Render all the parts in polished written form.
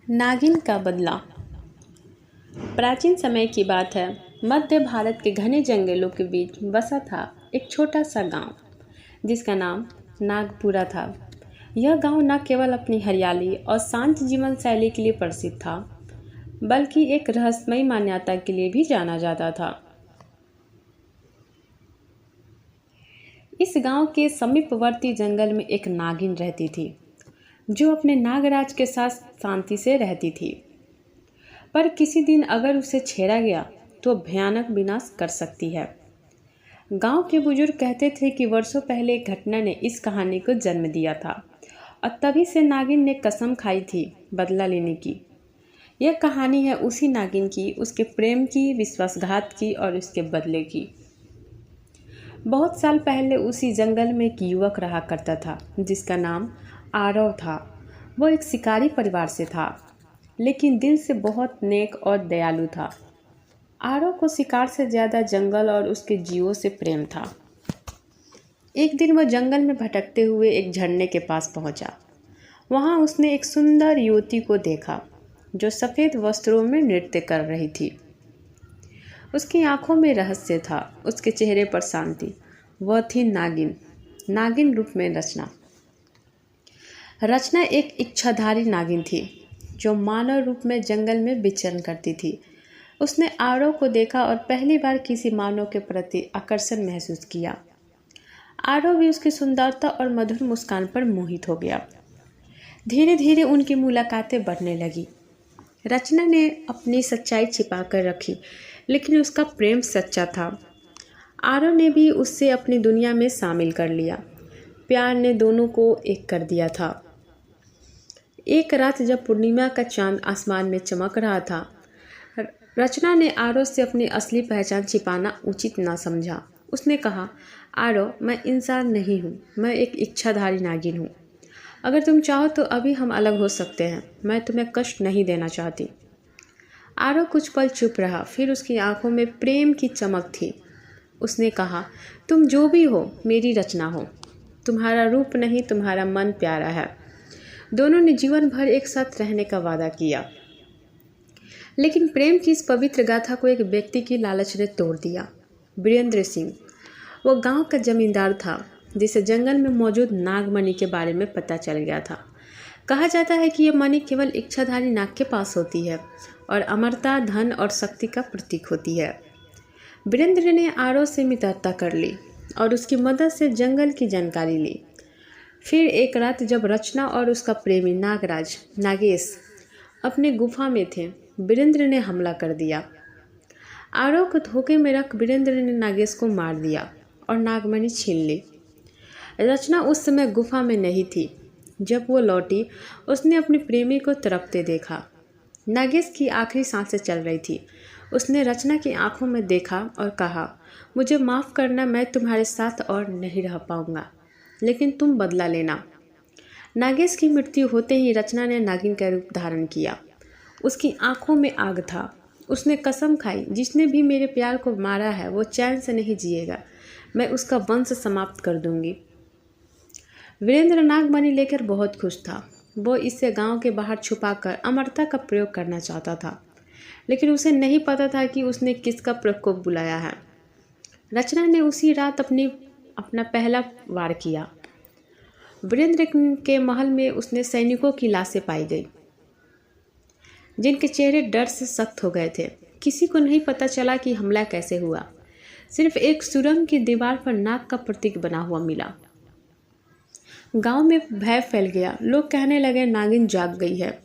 नागिन का बदला। प्राचीन समय की बात है। मध्य भारत के घने जंगलों के बीच बसा था एक छोटा सा गांव जिसका नाम नागपुरा था। यह गांव न केवल अपनी हरियाली और शांत जीवन शैली के लिए प्रसिद्ध था, बल्कि एक रहस्यमयी मान्यता के लिए भी जाना जाता था। इस गांव के समीपवर्ती जंगल में एक नागिन रहती थी, जो अपने नागराज के साथ शांति से रहती थी। पर किसी दिन अगर उसे छेड़ा गया तो भयानक विनाश कर सकती है। गांव के बुजुर्ग कहते थे कि वर्षों पहले एक घटना ने इस कहानी को जन्म दिया था और तभी से नागिन ने कसम खाई थी बदला लेने की। यह कहानी है उसी नागिन की, उसके प्रेम की, विश्वासघात की और उसके बदले की। बहुत साल पहले उसी जंगल में एक युवक रहा करता था जिसका नाम आरव था। वो एक शिकारी परिवार से था, लेकिन दिल से बहुत नेक और दयालु था। आरव को शिकार से ज़्यादा जंगल और उसके जीवों से प्रेम था। एक दिन वो जंगल में भटकते हुए एक झरने के पास पहुंचा। वहां उसने एक सुंदर युवती को देखा जो सफ़ेद वस्त्रों में नृत्य कर रही थी। उसकी आंखों में रहस्य था, उसके चेहरे पर शांति। वह थी नागिन, नागिन रूप में रचना। रचना एक इच्छाधारी नागिन थी जो मानव रूप में जंगल में विचरण करती थी। उसने आरव को देखा और पहली बार किसी मानव के प्रति आकर्षण महसूस किया। आरव भी उसकी सुंदरता और मधुर मुस्कान पर मोहित हो गया। धीरे धीरे उनकी मुलाकातें बढ़ने लगी। रचना ने अपनी सच्चाई छिपा कर रखी, लेकिन उसका प्रेम सच्चा था। आरव ने भी उससे अपनी दुनिया में शामिल कर लिया। प्यार ने दोनों को एक कर दिया था। एक रात जब पूर्णिमा का चांद आसमान में चमक रहा था, रचना ने आरव से अपनी असली पहचान छिपाना उचित ना समझा। उसने कहा, आरव, मैं इंसान नहीं हूँ, मैं एक इच्छाधारी नागिन हूँ। अगर तुम चाहो तो अभी हम अलग हो सकते हैं। मैं तुम्हें कष्ट नहीं देना चाहती। आरव कुछ पल चुप रहा, फिर उसकी आंखों में प्रेम की चमक थी। उसने कहा, तुम जो भी हो, मेरी रचना हो। तुम्हारा रूप नहीं, तुम्हारा मन प्यारा है। दोनों ने जीवन भर एक साथ रहने का वादा किया, लेकिन प्रेम की इस पवित्र गाथा को एक व्यक्ति की लालच ने तोड़ दिया। वीरेंद्र सिंह, वो गांव का जमींदार था जिसे जंगल में मौजूद नागमणि के बारे में पता चल गया था। कहा जाता है कि यह मणि केवल इच्छाधारी नाग के पास होती है और अमरता, धन और शक्ति का प्रतीक होती है। वीरेंद्र ने आरव से मित्रता कर ली और उसकी मदद से जंगल की जानकारी ली। फिर एक रात जब रचना और उसका प्रेमी नागराज नागेश अपने गुफा में थे, वीरेंद्र ने हमला कर दिया। आरव को धोखे में रख वीरेंद्र ने नागेश को मार दिया और नागमणि छीन ली। रचना उस समय गुफा में नहीं थी। जब वो लौटी, उसने अपने प्रेमी को तड़पते देखा। नागेश की आखिरी सांसें चल रही थी। उसने रचना की आंखों में देखा और कहा, मुझे माफ़ करना, मैं तुम्हारे साथ और नहीं रह पाऊंगा, लेकिन तुम बदला लेना। नागेश की मृत्यु होते ही रचना ने नागिन का रूप धारण किया। उसकी आंखों में आग था। उसने कसम खाई, जिसने भी मेरे प्यार को मारा है वो चैन से नहीं जिएगा। मैं उसका वंश समाप्त कर दूंगी। वीरेंद्र नागमणि लेकर बहुत खुश था। वो इसे गांव के बाहर छुपाकर अमरता का प्रयोग करना चाहता था, लेकिन उसे नहीं पता था कि उसने किसका प्रकोप बुलाया है। रचना ने उसी रात अपना पहला वार किया। वीरेंद्र के महल में उसने सैनिकों की लाशें पाई गई, जिनके चेहरे डर से सख्त हो गए थे। किसी को नहीं पता चला कि हमला कैसे हुआ। सिर्फ एक सुरंग की दीवार पर नाग का प्रतीक बना हुआ मिला। गांव में भय फैल गया। लोग कहने लगे, नागिन जाग गई है।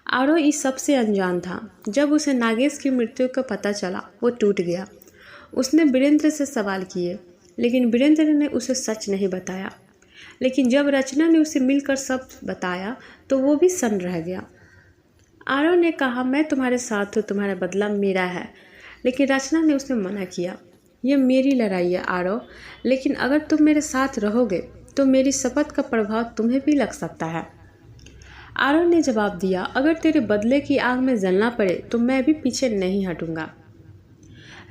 आरव इस सबसे अनजान था। जब उसे नागेश की मृत्यु का पता चला, वो टूट गया। उसने वीरेंद्र से सवाल किए, लेकिन वीरेंद्र ने उसे सच नहीं बताया। लेकिन जब रचना ने उसे मिलकर सब बताया तो वो भी सन्न रह गया। आरव ने कहा, मैं तुम्हारे साथ हूँ, तुम्हारा बदला मेरा है। लेकिन रचना ने उसे मना किया, यह मेरी लड़ाई है आरव, लेकिन अगर तुम मेरे साथ रहोगे तो मेरी शपथ का प्रभाव तुम्हें भी लग सकता है। आरव ने जवाब दिया, अगर तेरे बदले की आग में जलना पड़े तो मैं भी पीछे नहीं हटूंगा।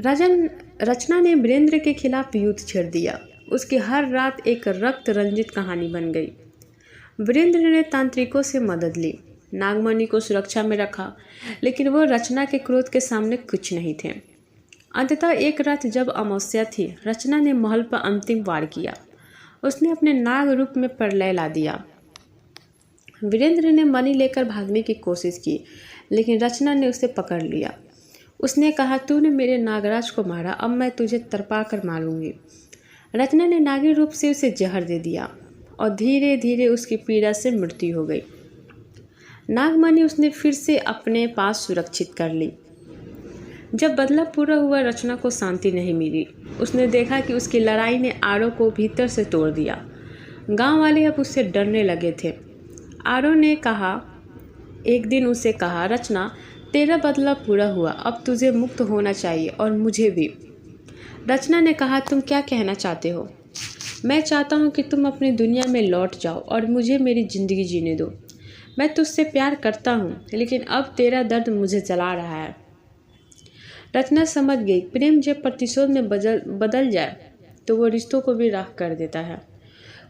रचना ने वीरेंद्र के खिलाफ युद्ध छेड़ दिया। उसकी हर रात एक रक्त रंजित कहानी बन गई। वीरेंद्र ने तांत्रिकों से मदद ली, नागमणि को सुरक्षा में रखा, लेकिन वो रचना के क्रोध के सामने कुछ नहीं थे। अंततः एक रात जब अमावस्या थी, रचना ने महल पर अंतिम वार किया। उसने अपने नाग रूप में प्रलय ला दिया। वीरेंद्र ने मणि लेकर भागने की कोशिश की, लेकिन रचना ने उसे पकड़ लिया। उसने कहा, तूने मेरे नागराज को मारा, अब मैं तुझे तड़पा कर मारूंगी। रचना ने नागी रूप से उसे जहर दे दिया और धीरे धीरे उसकी पीड़ा से मृत्यु हो गई। नागमणि उसने फिर से अपने पास सुरक्षित कर ली। जब बदला पूरा हुआ, रचना को शांति नहीं मिली। उसने देखा कि उसकी लड़ाई ने आरो को भीतर से तोड़ दिया। गांव वाले अब उससे डरने लगे थे। आरो ने एक दिन उसे कहा, रचना, तेरा बदला पूरा हुआ, अब तुझे मुक्त होना चाहिए और मुझे भी। रचना ने कहा, तुम क्या कहना चाहते हो? मैं चाहता हूँ कि तुम अपनी दुनिया में लौट जाओ और मुझे मेरी ज़िंदगी जीने दो। मैं तुझसे प्यार करता हूँ, लेकिन अब तेरा दर्द मुझे जला रहा है। रचना समझ गई, प्रेम जब प्रतिशोध में बदल जाए तो वो रिश्तों को भी राख कर देता है।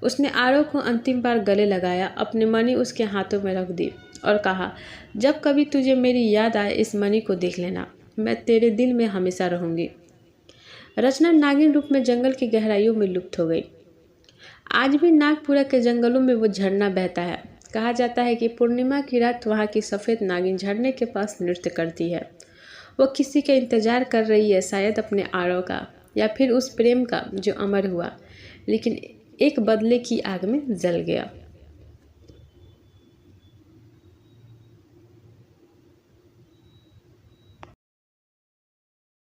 उसने आरो को अंतिम बार गले लगाया, अपनी मणि उसके हाथों में रख दी और कहा, जब कभी तुझे मेरी याद आए इस मणि को देख लेना, मैं तेरे दिल में हमेशा रहूंगी। रचना नागिन रूप में जंगल की गहराइयों में लुप्त हो गई। आज भी नागपुरा के जंगलों में वो झरना बहता है। कहा जाता है कि पूर्णिमा की रात वहाँ की सफ़ेद नागिन झरने के पास नृत्य करती है। वो किसी का इंतजार कर रही है, शायद अपने आरो का या फिर उस प्रेम का जो अमर हुआ, लेकिन एक बदले की आग में जल गया।